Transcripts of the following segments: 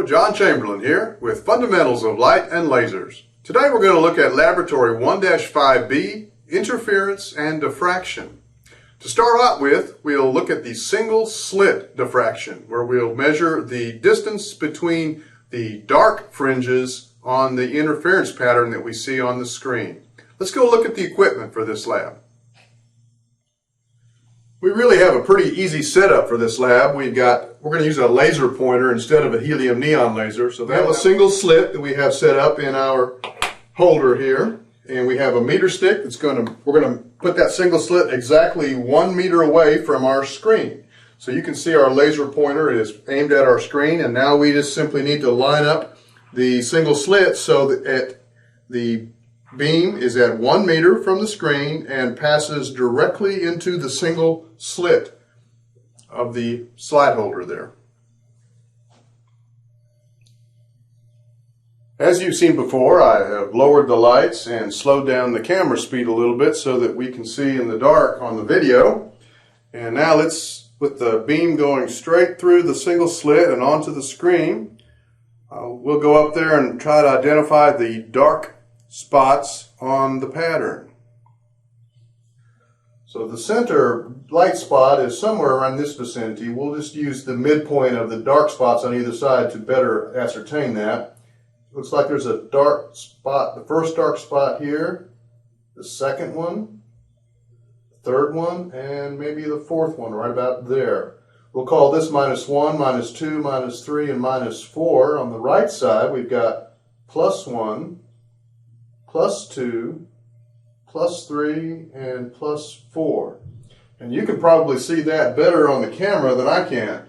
John Chamberlain here with Fundamentals of Light and Lasers. Today we're going to look at Laboratory 1-5B, Interference and Diffraction. To start out with, we'll look at the single slit diffraction, where we'll measure the distance between the dark fringes on the interference pattern that we see on the screen. Let's go look at the equipment for this lab. We really have a pretty easy setup for this lab. We're going to use a laser pointer instead of a helium neon laser. So we have a single slit that we have set up in our holder here, and we have a meter stick we're going to put that single slit exactly 1 meter away from our screen. So you can see our laser pointer is aimed at our screen, and now we just simply need to line up the single slit so that the beam is at 1 meter from the screen and passes directly into the single slit of the slide holder there. As you've seen before, I have lowered the lights and slowed down the camera speed a little bit so that we can see in the dark on the video. And now with the beam going straight through the single slit and onto the screen, we'll go up there and try to identify the dark spots on the pattern. So the center light spot is somewhere around this vicinity. We'll just use the midpoint of the dark spots on either side to better ascertain that. Looks like there's a dark spot, the first dark spot here, the second one, the third one, and maybe the fourth one right about there. We'll call this -1, -2, -3, and -4. On the right side, we've got +1, +2, +3, and +4. And you can probably see that better on the camera than I can,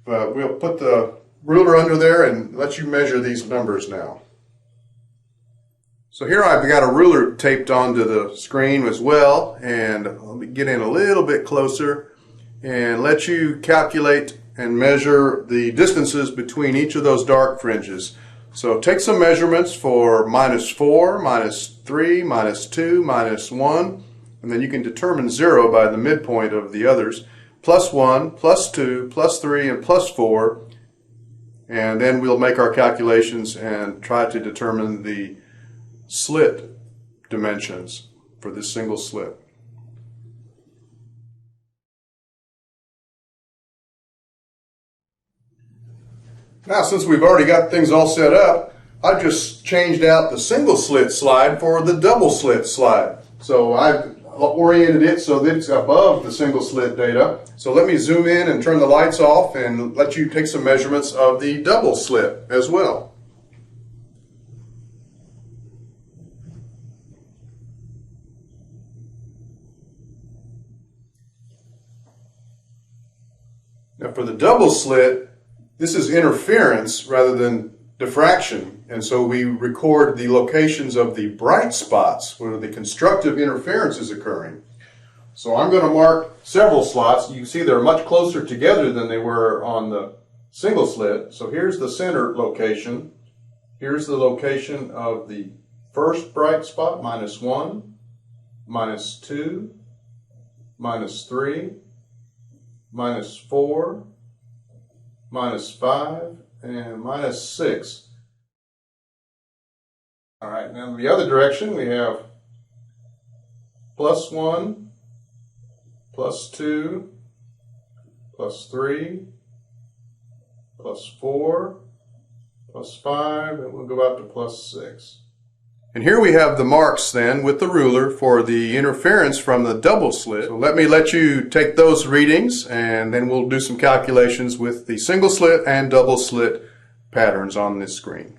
but we'll put the ruler under there and let you measure these numbers now. So here I've got a ruler taped onto the screen as well, and let me get in a little bit closer and let you calculate and measure the distances between each of those dark fringes. So take some measurements for -4, -3, -2, -1, and then you can determine 0 by the midpoint of the others. +1, +2, +3, and +4. And then we'll make our calculations and try to determine the slit dimensions for this single slit. Now, since we've already got things all set up, I've just changed out the single slit slide for the double slit slide. So I've oriented it so that it's above the single slit data. So let me zoom in and turn the lights off and let you take some measurements of the double slit as well. Now for the double slit, this is interference rather than diffraction, and so we record the locations of the bright spots where the constructive interference is occurring. So I'm going to mark several slots. You can see they're much closer together than they were on the single slit. So here's the center location. Here's the location of the first bright spot, -1, -2, -3, -4, -5, and -6. All right, now in the other direction we have +1, +2, +3, +4, +5, and we'll go out to +6. And here we have the marks then with the ruler for the interference from the double slit. So let you take those readings, and then we'll do some calculations with the single slit and double slit patterns on this screen.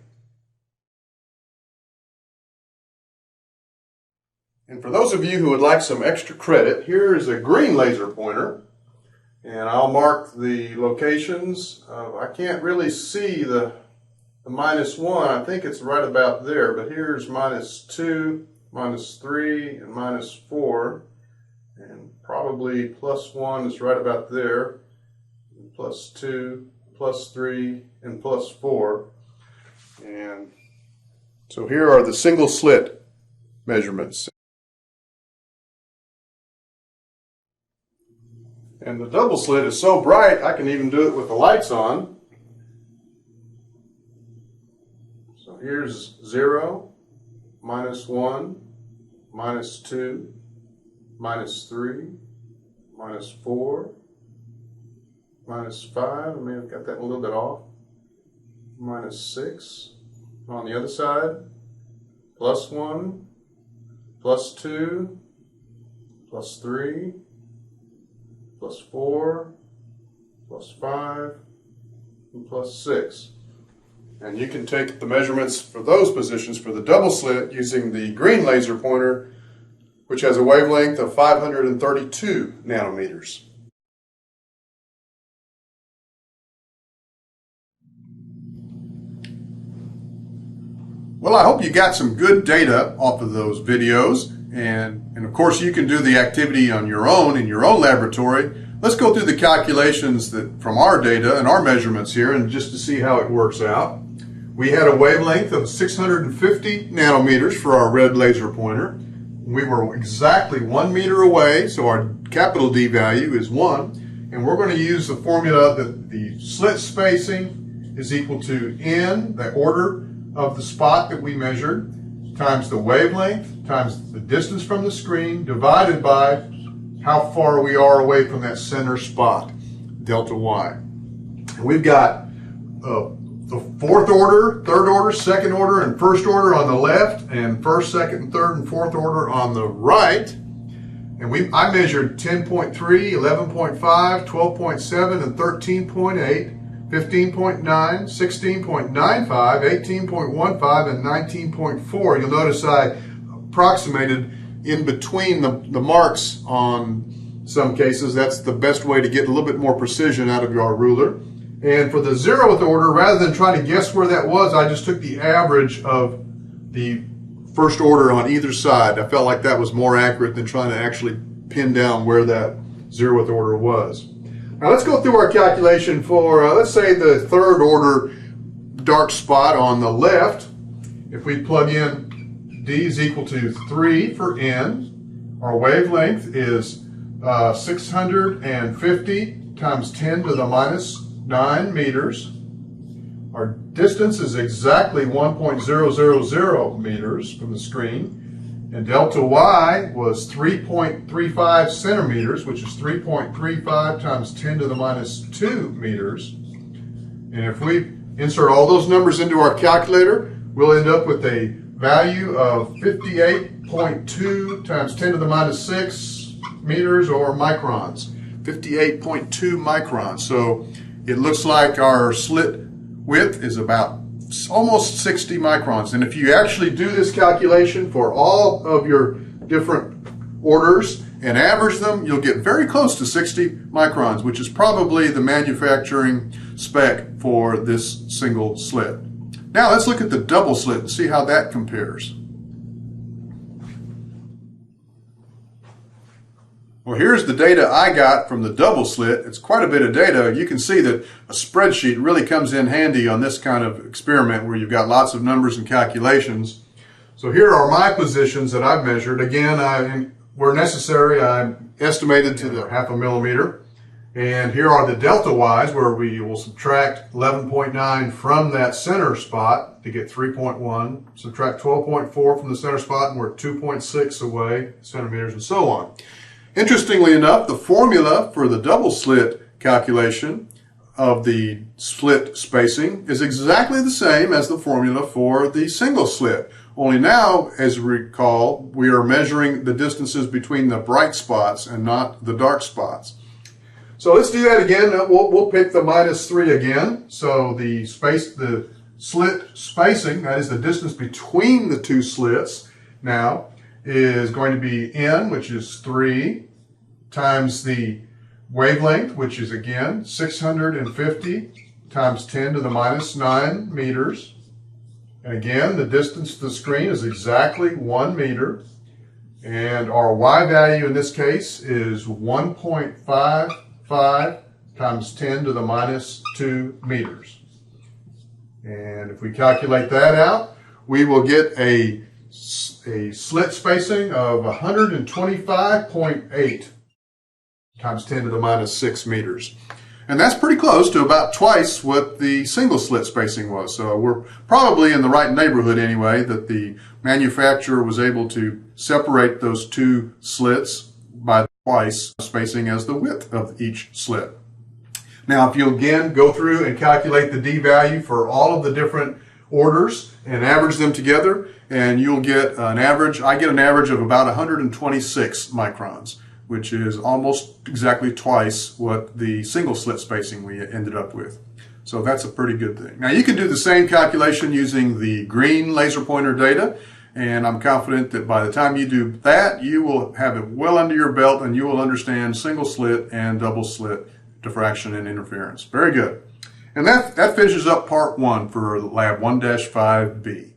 And for those of you who would like some extra credit, here is a green laser pointer, and I'll mark the locations. I can't really see the -1, I think it's right about there, but here's -2, -3, and -4, and probably +1 is right about there, +2, +3, and +4. And so here are the single slit measurements. And the double slit is so bright I can even do it with the lights on. here's 0, -1, -2, -3, -4, -5. I may have got that a little bit off. -6. On the other side, +1, +2, +3, +4, +5, and +6. And you can take the measurements for those positions for the double slit using the green laser pointer, which has a wavelength of 532 nanometers. Well, I hope you got some good data off of those videos, and of course you can do the activity on your own in your own laboratory. Let's go through the calculations from our data and our measurements here, and just to see how it works out. We had a wavelength of 650 nanometers for our red laser pointer. We were exactly 1 meter away, so our capital D value is 1, and we're going to use the formula that the slit spacing is equal to n, the order of the spot that we measured, times the wavelength, times the distance from the screen, divided by how far we are away from that center spot, delta y. And we've got the fourth order, third order, second order, and first order on the left, and first, second, and third, and fourth order on the right. And I measured 10.3, 11.5, 12.7, and 13.8. 15.9, 16.95, 18.15, and 19.4. You'll notice I approximated in between the marks on some cases. That's the best way to get a little bit more precision out of your ruler. And for the 0th order, rather than trying to guess where that was, I just took the average of the first order on either side. I felt like that was more accurate than trying to actually pin down where that 0th order was. Now let's go through our calculation for, let's say, the third order dark spot on the left. If we plug in D is equal to 3 for N, our wavelength is 650 times 10 to the minus 9 meters. Our distance is exactly 1.000 meters from the screen. And delta y was 3.35 centimeters, which is 3.35 times 10 to the minus 2 meters. And if we insert all those numbers into our calculator, we'll end up with a value of 58.2 times 10 to the minus 6 meters, or microns. 58.2 microns. So it looks like our slit width is about almost 60 microns. And if you actually do this calculation for all of your different orders and average them, you'll get very close to 60 microns, which is probably the manufacturing spec for this single slit. Now let's look at the double slit and see how that compares. Well, here's the data I got from the double slit. It's quite a bit of data. You can see that a spreadsheet really comes in handy on this kind of experiment where you've got lots of numbers and calculations. So here are my positions that I've measured. Again, where necessary, I estimated to the 0.5 millimeter. And here are the delta y's, where we will subtract 11.9 from that center spot to get 3.1, subtract 12.4 from the center spot, and we're 2.6 away centimeters, and so on. Interestingly enough, the formula for the double slit calculation of the slit spacing is exactly the same as the formula for the single slit. Only now, as you recall, we are measuring the distances between the bright spots and not the dark spots. So let's do that again. We'll pick the -3 again. So the slit spacing, that is the distance between the two slits, now is going to be n, which is 3, times the wavelength, which is again 650 times 10 to the minus 9 meters. And again, the distance to the screen is exactly 1 meter. And our y value in this case is 1.55 times 10 to the minus 2 meters. And if we calculate that out, we will get a slit spacing of 125.8 times 10 to the minus 6 meters. And that's pretty close to about twice what the single slit spacing was. So we're probably in the right neighborhood anyway, that the manufacturer was able to separate those two slits by twice spacing as the width of each slit. Now, if you again go through and calculate the D value for all of the different orders and average them together, and you'll get an average. I get an average of about 126 microns, which is almost exactly twice what the single slit spacing we ended up with. So that's a pretty good thing. Now, you can do the same calculation using the green laser pointer data, and I'm confident that by the time you do that, you will have it well under your belt and you will understand single slit and double slit diffraction and interference. Very good. And that finishes up part 1 for Lab 1-5B.